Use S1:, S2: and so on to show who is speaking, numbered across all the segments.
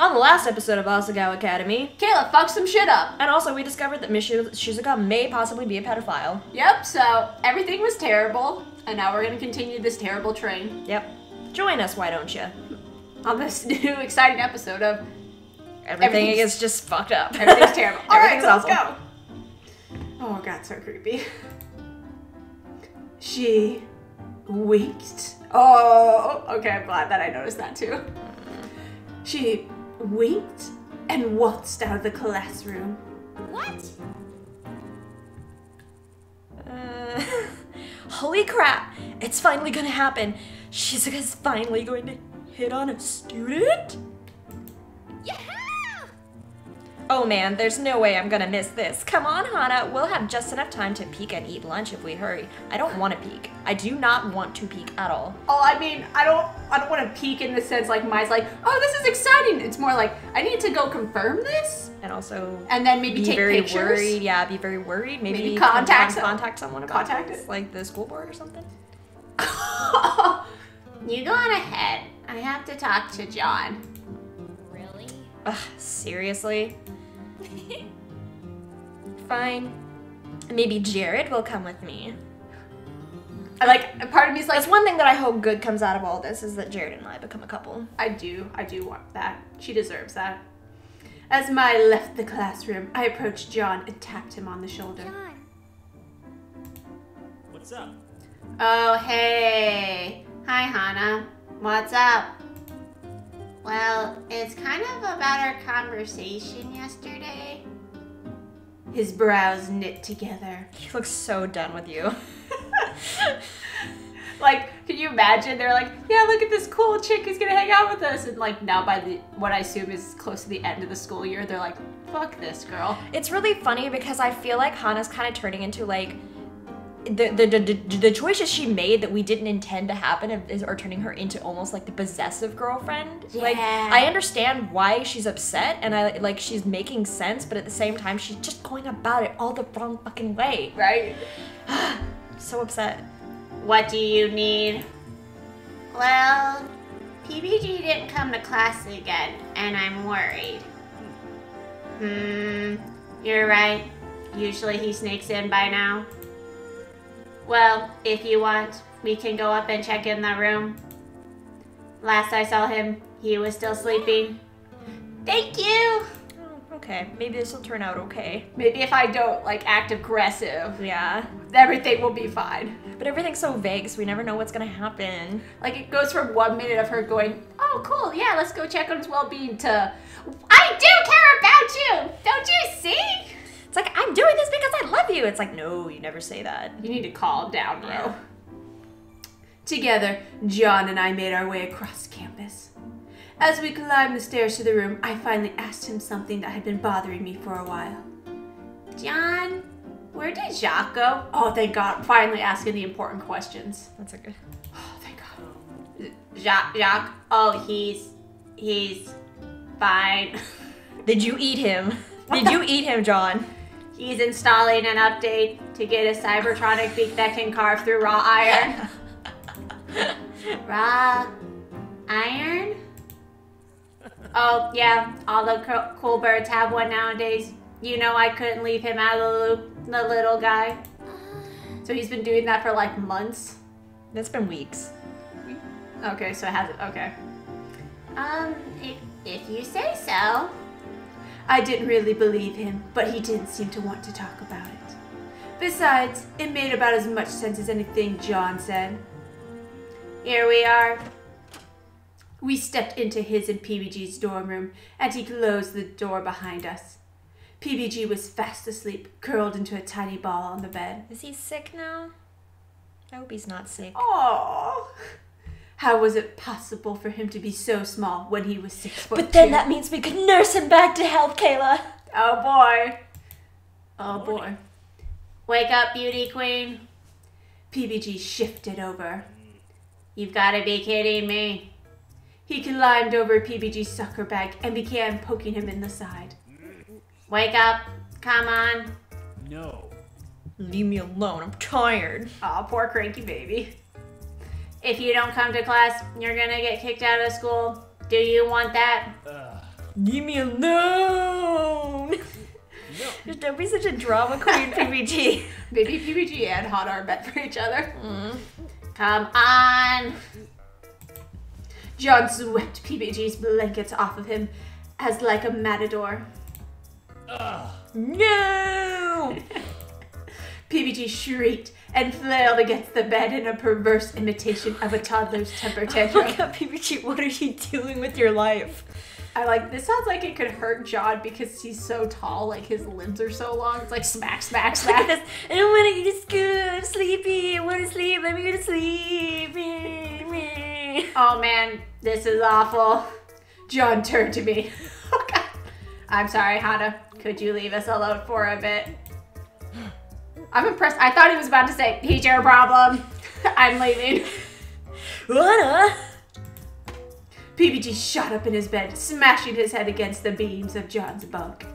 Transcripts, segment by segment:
S1: On the last episode of Asagao Academy,
S2: Kayla fucked some shit up.
S1: And also we discovered that Miss Shizuka may possibly be a pedophile.
S2: Yep, so everything was terrible, and now we're gonna continue this terrible train.
S1: Yep. Join us, why don't you?
S2: On this new exciting episode of
S1: Everything is just fucked up.
S2: Everything's terrible. Alright, so let's
S1: awful.
S2: go. Oh god, so creepy. She winked. Oh, okay, I'm glad that I noticed that too. She winked and waltzed out of the classroom.
S3: What?
S1: Holy crap! It's finally gonna happen. Shizuka's finally going to hit on a student?
S3: Yeah!
S1: Oh man, there's no way I'm gonna miss this. Come on, Hana, we'll have just enough time to peek and eat lunch if we hurry. I don't want to peek. I do not want to peek at all.
S2: Oh, I mean, I don't want to peek in the sense like mine's like, oh, this is exciting. It's more like I need to go confirm this,
S1: and also
S2: and then maybe
S1: be
S2: take
S1: very
S2: pictures.
S1: worried. Yeah, be very worried. Maybe
S2: contact
S1: someone about this, like the school board or something.
S2: You go on ahead. I have to talk to John.
S3: Really?
S1: Ugh, seriously? Fine. Maybe Jared will come with me.
S2: Part of me is like,
S1: that's one thing that I hope good comes out of all this is that Jared and I become a couple.
S2: I do want that. She deserves that. As Mai left the classroom, I approached John and tapped him on the shoulder.
S3: John.
S4: What's up?
S2: Oh, hey. Hi, Hana. What's up? Well, it's kind of about our conversation yesterday. His brows knit together.
S1: He looks so done with you.
S2: Like, can you imagine? They're like, yeah, look at this cool chick who's gonna hang out with us. And like now by what I assume is close to the end of the school year, they're like, fuck this girl.
S1: It's really funny because I feel like Hana's kind of turning into like, the choices she made that we didn't intend to happen are turning her into almost like the possessive girlfriend.
S2: Yeah.
S1: Like, I understand why she's upset and she's making sense, but at the same time, she's just going about it all the wrong fucking way.
S2: Right?
S1: So upset.
S2: What do you need? Well, PBG didn't come to class again, and I'm worried. You're right. Usually he sneaks in by now. Well, if you want, we can go up and check in the room. Last I saw him, he was still sleeping. Thank you!
S1: Oh, okay, maybe this will turn out okay.
S2: Maybe if I don't, like, act aggressive,
S1: Yeah.
S2: everything will be fine.
S1: But everything's so vague, so we never know what's gonna happen.
S2: Like, it goes from 1 minute of her going, oh, cool, yeah, let's go check on his well-being, to, I do care about you! Don't you see?
S1: It's like, I'm doing this because I love you. It's like, no, you never say that.
S2: You need to calm down, bro.
S1: Yeah.
S2: Together, John and I made our way across campus. As we climbed the stairs to the room, I finally asked him something that had been bothering me for a while. John, where did Jacques go? Oh, thank God. I'm finally asking the important questions.
S1: That's a good.
S2: Oh, thank God. Jacques, oh, he's fine.
S1: Did you eat him? Did you eat him, John?
S2: He's installing an update to get a Cybertronic beak that can carve through raw iron. Raw iron? Oh, yeah, all the cool birds have one nowadays. You know I couldn't leave him out of the loop, the little guy. So he's been doing that for like months?
S1: It's been weeks.
S2: Okay, so it hasn't, okay. If you say so. I didn't really believe him, but he didn't seem to want to talk about it. Besides, it made about as much sense as anything John said. Here we are. We stepped into his and PBG's dorm room, and he closed the door behind us. PBG was fast asleep, curled into a tiny ball on the bed.
S1: Is he sick now? I hope he's not sick.
S2: Oh, how was it possible for him to be so small when he was 6 foot?
S1: But then that means we could nurse him back to health, Kayla.
S2: Oh boy. Oh boy. Wake up, beauty queen. PBG shifted over. You've got to be kidding me. He climbed over PBG's sucker bag and began poking him in the side. Wake up. Come on.
S4: No.
S1: Leave me alone. I'm tired.
S2: Aw, poor cranky baby. If you don't come to class, you're gonna get kicked out of school. Do you want that?
S1: Leave me alone. Just don't be such a drama queen, PBG.
S2: Maybe PBG and Hana are meant for each other. Come on. John swept PBG's blankets off of him as like a matador.
S1: No!
S2: PBG shrieked and flailed against the bed in a perverse imitation of a toddler's temper tantrum.
S1: Oh my god, PBG, what are you doing with your life?
S2: I like, this sounds like it could hurt John because he's so tall, like his limbs are so long. It's like smack, smack, smack.
S1: I don't want to go to school. I'm sleepy. I want to sleep. Let me go to sleep.
S2: Oh man, this is awful. John turned to me. Oh god. I'm sorry, Hana. Could you leave us alone for a bit? I'm impressed. I thought he was about to say, he's your problem. I'm leaving.
S1: Hana!
S2: PBG shot up in his bed, smashing his head against the beams of John's bunk.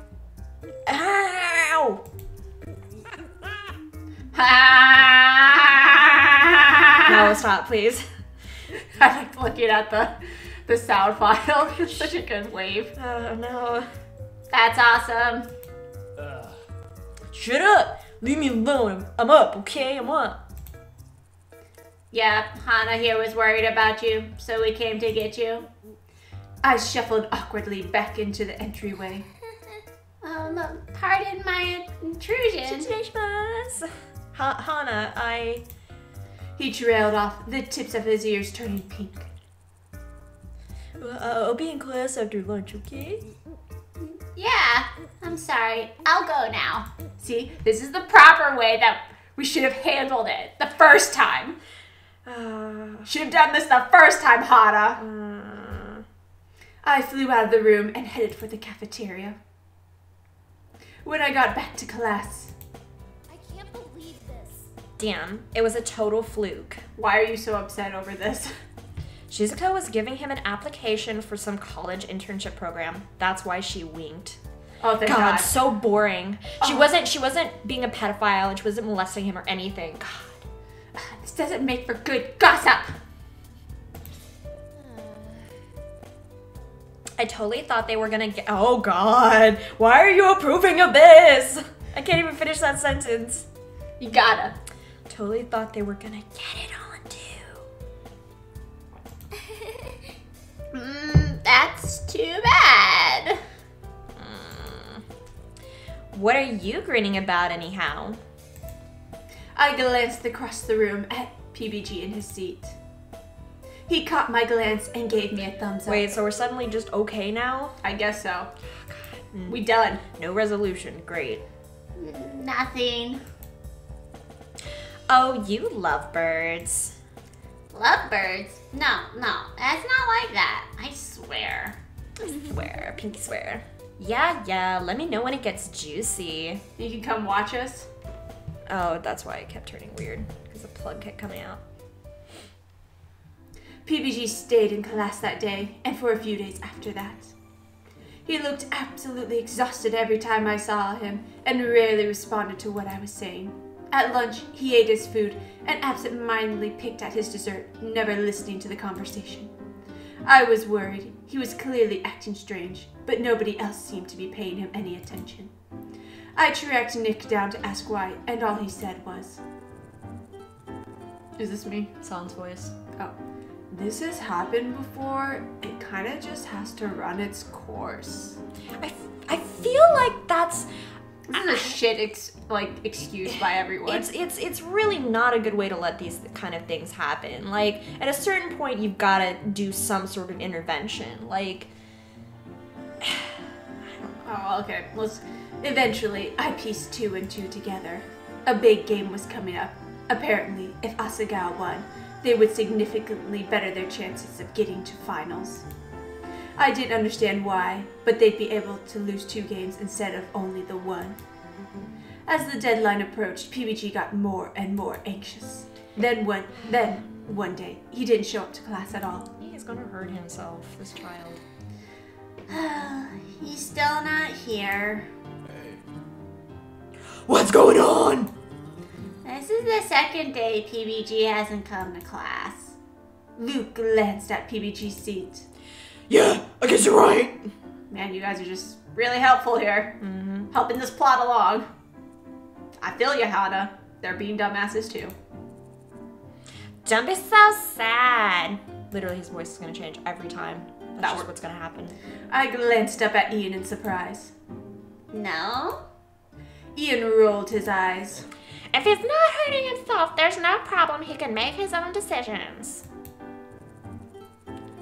S1: Ow! No, stop, please.
S2: I like looking at the sound file. It's such a good wave.
S1: Oh no.
S2: That's awesome.
S1: Shut up! Leave me alone. I'm up, okay? I'm up.
S2: Yeah, Hana here was worried about you, so we came to get you. I shuffled awkwardly back into the entryway. Pardon my intrusion.
S1: Hana,
S2: He trailed off, the tips of his ears turning pink.
S1: I'll be in class after lunch, okay?
S3: Yeah, I'm sorry. I'll go now.
S2: See, this is the proper way that we should have handled it the first time. Should have done this the first time, Hana. I flew out of the room and headed for the cafeteria. When I got back to class...
S3: I can't believe this.
S1: Damn, it was a total fluke.
S2: Why are you so upset over this?
S1: Shizuka was giving him an application for some college internship program. That's why she winked.
S2: Oh, thank
S1: God,
S2: God.
S1: so boring. She
S2: Oh.
S1: wasn't being a pedophile and she wasn't molesting him or anything. God.
S2: This doesn't make for good gossip.
S1: I totally thought they were gonna get. Oh God, why are you approving of this? I can't even finish that sentence.
S2: You gotta.
S1: Totally thought they were gonna get it on too.
S3: That's too bad.
S1: What are you grinning about anyhow?
S2: I glanced across the room at PBG in his seat. He caught my glance and gave me a thumbs up.
S1: Wait, so we're suddenly just okay now?
S2: I guess so. We done.
S1: No resolution, great.
S3: Nothing.
S1: Oh, you lovebirds.
S3: Lovebirds? No, that's not like that. I swear.
S1: Swear, pinky swear. Yeah, let me know when it gets juicy.
S2: You can come watch us.
S1: Oh, that's why it kept turning weird, because the plug kept coming out.
S2: PBG stayed in class that day, and for a few days after that. He looked absolutely exhausted every time I saw him, and rarely responded to what I was saying. At lunch, he ate his food and absent-mindedly picked at his dessert, never listening to the conversation. I was worried. He was clearly acting strange, but nobody else seemed to be paying him any attention. I tracked Nick down to ask why, and all he said was... Is this me?
S1: Sans voice.
S2: Oh. This has happened before. It kind of just has to run its course.
S1: I feel like that's...
S2: This is a shit excuse by everyone.
S1: It's really not a good way to let these kind of things happen. Like, at a certain point, you've got to do some sort of intervention. Like...
S2: Oh, okay. Eventually, I pieced 2 and 2 together. A big game was coming up. Apparently, if Asagao won, they would significantly better their chances of getting to finals. I didn't understand why, but they'd be able to lose 2 games instead of only the 1. As the deadline approached, PBG got more and more anxious. Then one day, he didn't show up to class at all.
S1: He's gonna hurt himself, this child.
S3: He's still not here.
S1: What's going on?
S3: This is the second day PBG hasn't come to class.
S2: Luke glanced at PBG's seat.
S1: Yeah, I guess you're right.
S2: Man, you guys are just really helpful here.
S1: Mm-hmm.
S2: Helping this plot along. I feel you, Hana. They're being dumbasses too.
S1: Don't be so sad. Literally, his voice is gonna change every time. That's just
S2: works.
S1: what's gonna happen.
S2: I glanced up at Ian in surprise.
S3: No?
S2: Ian rolled his eyes.
S1: If he's not hurting himself, there's no problem. He can make his own decisions.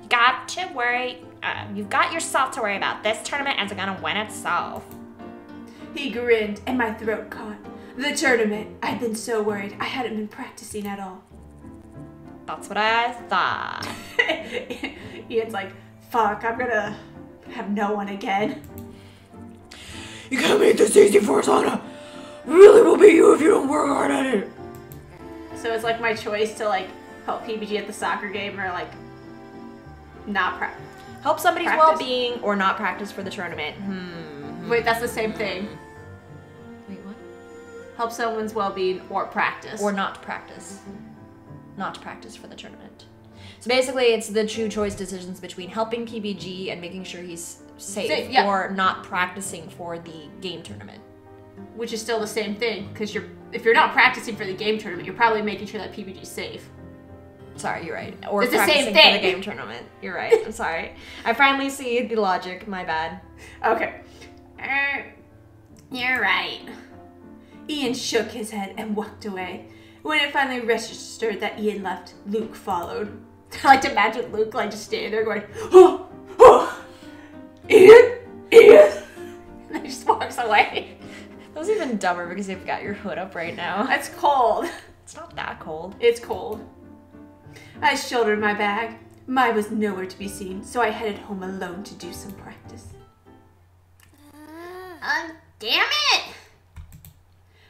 S1: Got to worry. You've got yourself to worry about. This tournament isn't gonna win itself.
S2: He grinned and my throat caught. The tournament. I'd been so worried I hadn't been practicing at all.
S1: That's what I thought.
S2: Ian's like, fuck, I'm gonna have no one again.
S1: You can't make this easy for us, Hana. Really will beat you if you don't work hard at it.
S2: So it's like my choice to like help PBG at the soccer game or like not practice.
S1: Help somebody's
S2: Practice.
S1: well-being or not practice for the tournament.
S2: Wait, that's the same thing.
S1: Wait, what?
S2: Help someone's well-being or practice.
S1: Or not practice. Not practice for the tournament. So basically, it's the two choice decisions between helping PBG and making sure he's safe,
S2: yeah.
S1: or not practicing for the game tournament.
S2: Which is still the same thing, because if you're not practicing for the game tournament, you're probably making sure that PBG's safe.
S1: Sorry, you're right. Or
S2: It's the
S1: practicing
S2: same
S1: for
S2: thing.
S1: the game tournament. You're right. I'm sorry. I finally see the logic. My bad.
S2: Okay.
S3: You're right.
S2: Ian shook his head and walked away. When it finally registered that Ian left, Luke followed. I like to imagine Luke like just standing there going, oh, oh, Ian, Ian. And he just walks away.
S1: That was even dumber because you've got your hood up right now.
S2: That's cold.
S1: It's not that cold.
S2: It's cold. I shouldered my bag. Mai was nowhere to be seen, so I headed home alone to do some practice.
S3: Damn it!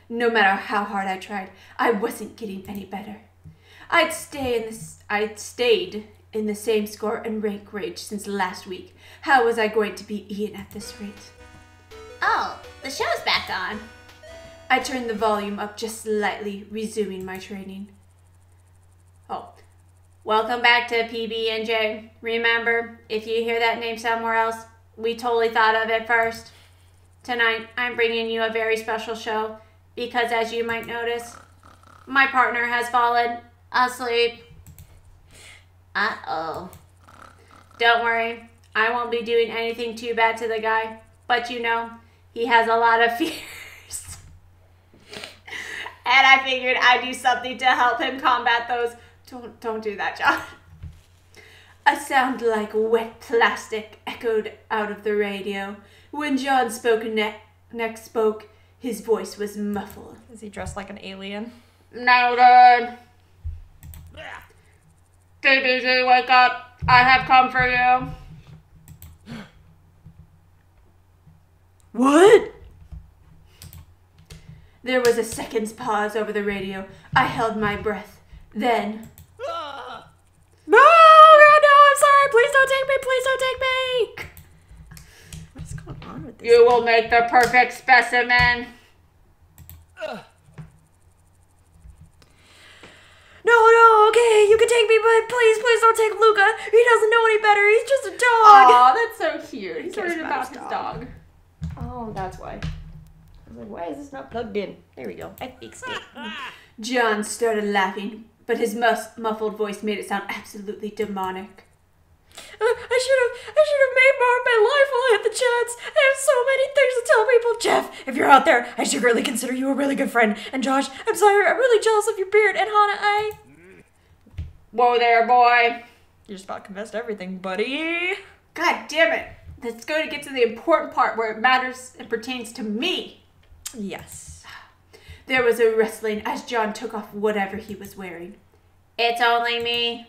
S2: No matter how hard I tried, I wasn't getting any better. I'd stayed in the same score and rank range since last week. How was I going to beat Ian at this rate?
S3: Oh, the show's back on.
S2: I turned the volume up just slightly, resuming my training. Oh, welcome back to PB&J. Remember, if you hear that name somewhere else, we totally thought of it first. Tonight, I'm bringing you a very special show because, as you might notice, my partner has fallen asleep.
S3: Uh-oh.
S2: Don't worry, I won't be doing anything too bad to the guy, but you know, he has a lot of fears. And I figured I'd do something to help him combat those. Don't do that, John. A sound like wet plastic echoed out of the radio. When John next spoke, his voice was muffled.
S1: Is he dressed like an alien?
S2: Noted. PBG, wake up. I have come for you.
S1: What?
S2: There was a second's pause over the radio. I held my breath. Then...
S1: No, I'm sorry. Please don't take me. Please don't take me. What is going on with this?
S2: You will make the perfect specimen.
S1: No, okay, you can take me, but please don't take Luca. He doesn't know any better. He's just a dog.
S2: Aw, that's so cute. He's
S1: cares
S2: worried
S1: about
S2: about
S1: his
S2: his dog.
S1: Oh, that's why. I was like, why is this not plugged in? There we go. I fixed it.
S2: John started laughing, but his muffled voice made it sound absolutely demonic.
S1: I should have made more of my life while I had the chance. I have so many things to tell people. Jeff, if you're out there, I should really consider you a really good friend. And Josh, I'm sorry, I'm really jealous of your beard. And Hana,
S2: Whoa there, boy.
S1: You just about confessed everything, buddy.
S2: God damn it. Let's go to get to the important part where it matters and pertains to me.
S1: Yes.
S2: There was a rustling as John took off whatever he was wearing. It's only me.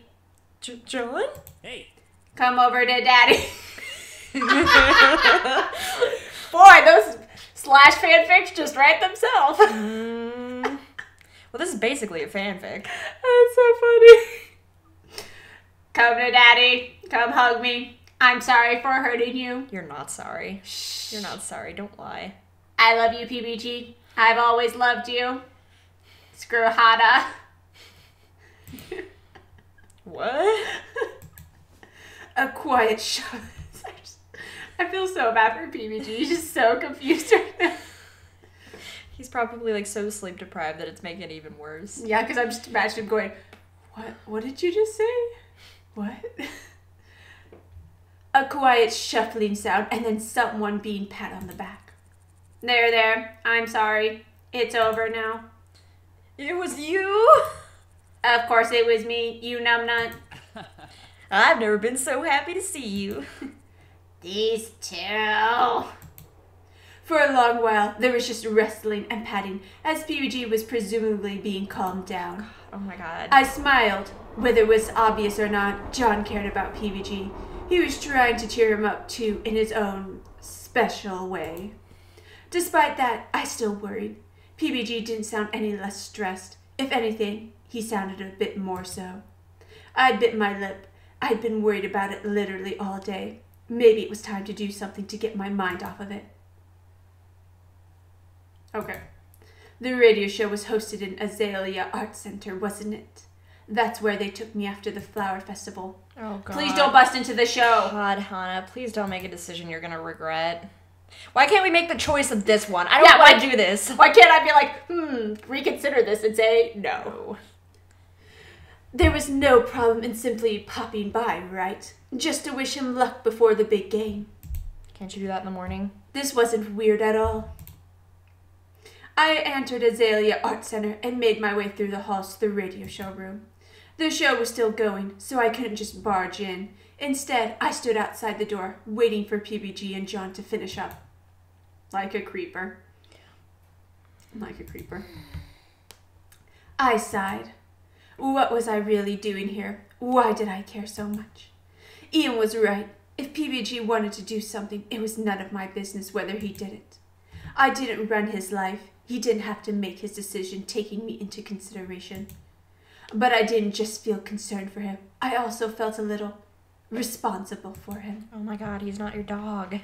S1: John?
S4: Hey.
S2: Come over to Daddy. Boy, those slash fanfics just write themselves.
S1: Well, this is basically a fanfic.
S2: That's so funny. Come to Daddy. Come hug me. I'm sorry for hurting you.
S1: You're not sorry. You're not sorry. Don't lie.
S2: I love you, PBG. I've always loved you. Screw Hana.
S1: What?
S2: A quiet shout. I feel so bad for PBG. He's just so confused right now.
S1: He's probably like so sleep deprived that it's making it even worse.
S2: Yeah, because I'm just imagining him going, What did you just say? What? A quiet shuffling sound and then someone being pat on the back. There. I'm sorry. It's over now.
S1: It was you?
S2: Of course it was me, you numbnut.
S1: I've never been so happy to see you.
S3: These two.
S2: For a long while, there was just wrestling and patting as PBG was presumably being calmed down.
S1: Oh my god.
S2: I smiled. Whether it was obvious or not, John cared about PBG. He was trying to cheer him up too in his own special way. Despite that, I still worried. PBG didn't sound any less stressed. If anything, he sounded a bit more so. I'd bit my lip. I'd been worried about it literally all day. Maybe it was time to do something to get my mind off of it. Okay. The radio show was hosted in Azalea Art Center, wasn't it? That's where they took me after the flower festival.
S1: Oh god.
S2: Please don't bust into the show.
S1: God, Hana, please don't make a decision you're gonna regret. Why can't we make the choice of this one? I don't want to do this.
S2: Why can't I be like, reconsider this and say no? There was no problem in simply popping by, right? Just to wish him luck before the big game.
S1: Can't you do that in the morning?
S2: This wasn't weird at all. I entered Azalea Art Center and made my way through the halls to the radio show room. The show was still going, so I couldn't just barge in. Instead, I stood outside the door, waiting for PBG and John to finish up. Like a creeper. I sighed. What was I really doing here? Why did I care so much? Ian was right. If PBG wanted to do something, it was none of my business whether he did it. I didn't run his life. He didn't have to make his decision taking me into consideration. But I didn't just feel concerned for him. I also felt a little responsible for him.
S1: Oh my god, he's not your dog.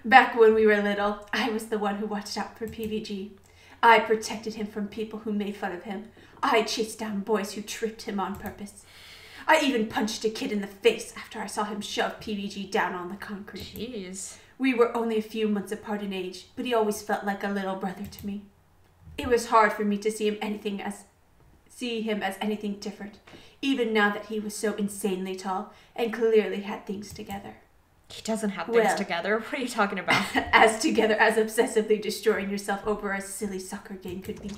S2: Back when we were little, I was the one who watched out for PBG. I protected him from people who made fun of him. I chased down boys who tripped him on purpose. I even punched a kid in the face after I saw him shove PBG down on the concrete.
S1: Jeez.
S2: We were only a few months apart in age, but he always felt like a little brother to me. It was hard for me to see him as anything different, even now that he was so insanely tall and clearly had things together.
S1: He doesn't have things together. What are you talking about?
S2: As together as obsessively destroying yourself over a silly soccer game could be.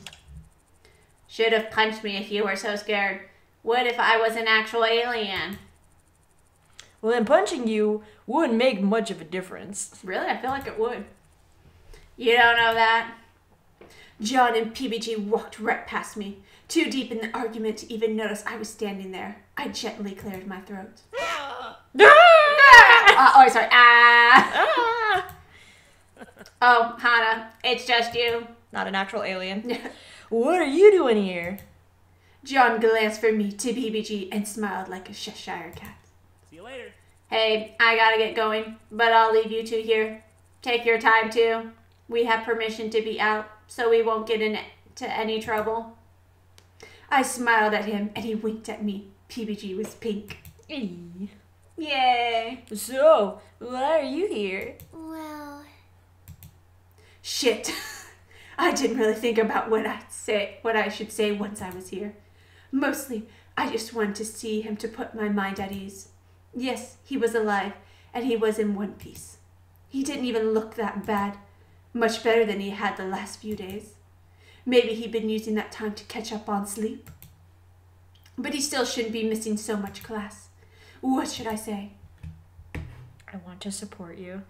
S3: Should have punched me if you were so scared. What if I was an actual alien?
S1: Well, then punching you wouldn't make much of a difference.
S2: Really? I feel like it would.
S3: You don't know that?
S2: John and PBG walked right past me, too deep in the argument to even notice I was standing there. I gently cleared my throat. Sorry.
S3: Oh, Hana, it's just you.
S1: Not an actual alien. What are you doing here?
S2: John glanced from me to PBG and smiled like a Cheshire cat.
S4: See you later.
S3: Hey, I gotta get going, but I'll leave you two here. Take your time, too. We have permission to be out, so we won't get into any trouble.
S2: I smiled at him, and he winked at me. PBG was pink.
S3: Yay.
S1: So, why are you here?
S3: Well...
S2: Shit. I didn't really think about what I should say once I was here. Mostly, I just wanted to see him to put my mind at ease. Yes, he was alive, and he was in one piece. He didn't even look that bad. Much better than he had the last few days. Maybe he'd been using that time to catch up on sleep. But he still shouldn't be missing so much class. What should I say?
S1: I want to support you.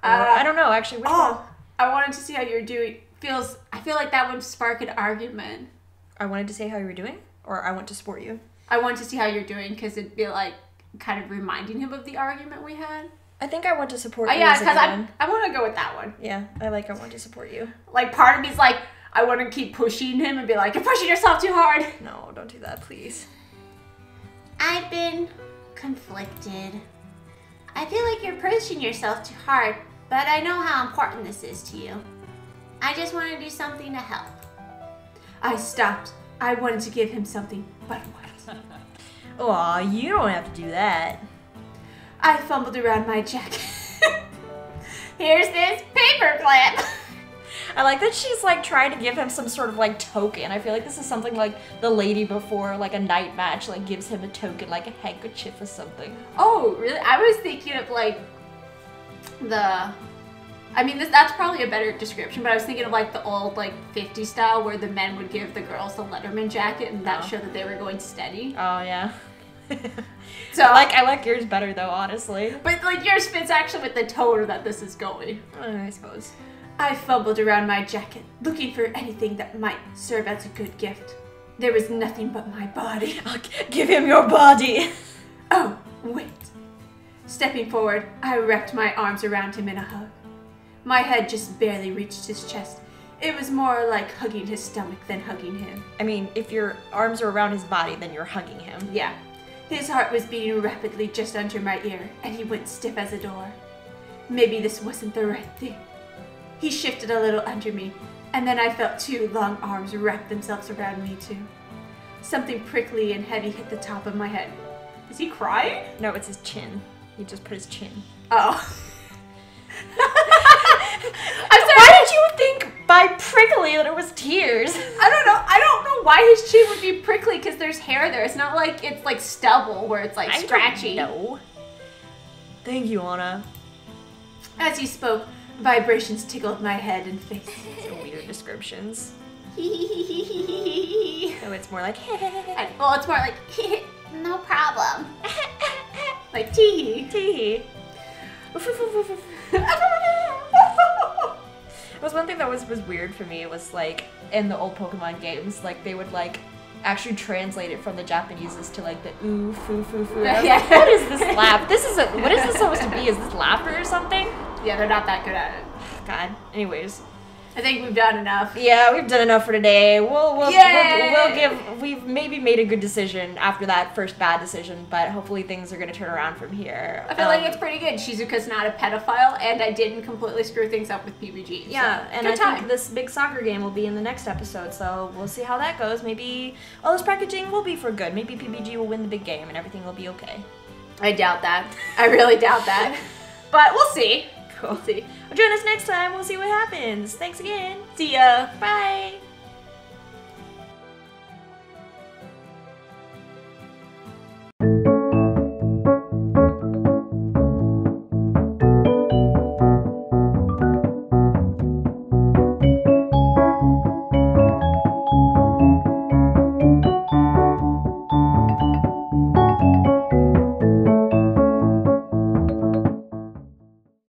S1: I don't know, actually. Which one?
S2: I wanted to see how you're doing. I feel like that would spark an argument.
S1: I wanted to say how you were doing, or I want to support you?
S2: I want to see how you're doing because it'd be like kind of reminding him of the argument we had.
S1: I think I want to support you.
S2: Yeah, because I want to go with that one.
S1: Yeah, I want to support you.
S2: Like, part of me's like, I want to keep pushing him and be like, you're pushing yourself too hard.
S1: No, don't do that, please.
S3: I've been conflicted. I feel like you're pushing yourself too hard, but I know how important this is to you. I just want to do something to help.
S2: I stopped. I wanted to give him something, but what?
S1: Aw, you don't have to do that.
S2: I fumbled around my jacket. Here's this paperclip.
S1: I like that she's like trying to give him some sort of like token. I feel like this is something like the lady before like a night match like gives him a token, like a handkerchief or something.
S2: Oh, really? I was thinking of like that's probably a better description, but I was thinking of like the old like 50s style where the men would give the girls the Letterman jacket and that showed that they were going steady.
S1: Oh yeah.
S2: So
S1: I like yours better though, honestly.
S2: But like yours fits actually with the tone that this is going.
S1: I suppose.
S2: I fumbled around my jacket, looking for anything that might serve as a good gift. There was nothing but my body.
S1: Give him your body.
S2: Oh, wait. Stepping forward, I wrapped my arms around him in a hug. My head just barely reached his chest. It was more like hugging his stomach than hugging him.
S1: I mean, if your arms are around his body, then you're hugging him.
S2: Yeah. His heart was beating rapidly just under my ear, and he went stiff as a door. Maybe this wasn't the right thing. He shifted a little under me, and then I felt two long arms wrap themselves around me too. Something prickly and heavy hit the top of my head. Is he crying?
S1: No, it's his chin. He just put his chin.
S2: Oh.
S1: I'm sorry. Why did you think by prickly that it was tears?
S2: I don't know. I don't know why his chin would be prickly because there's hair there. It's not like it's like stubble where it's like scratchy.
S1: No. Thank you, Hana.
S2: As he spoke, vibrations tickled my head and face.
S1: So weird descriptions.
S3: No
S1: So it's more like
S2: Well, it's more like
S3: problem.
S2: like tee.
S1: tee. It was one thing that was weird for me. It was like in the old Pokemon games, like they would like actually translate it from the Japaneses to like the ooh foo foo foo. And I was like, what is this laugh? What is this supposed to be? Is this laughter or something?
S2: Yeah, they're not that good at it.
S1: God. Anyways.
S2: I think we've done enough.
S1: Yeah, we've done enough for today. We've maybe made a good decision after that first bad decision, but hopefully things are gonna turn around from here.
S2: I feel like it's pretty good. Shizuka's not a pedophile, and I didn't completely screw things up with PBG.
S1: Yeah,
S2: so,
S1: and I think this big soccer game will be in the next episode, so we'll see how that goes. Maybe all this packaging will be for good. Maybe PBG will win the big game and everything will be okay.
S2: I doubt that. I really doubt that. But we'll see.
S1: Cool. We'll see. Join us next time. We'll see what happens. Thanks again.
S2: See ya.
S1: Bye.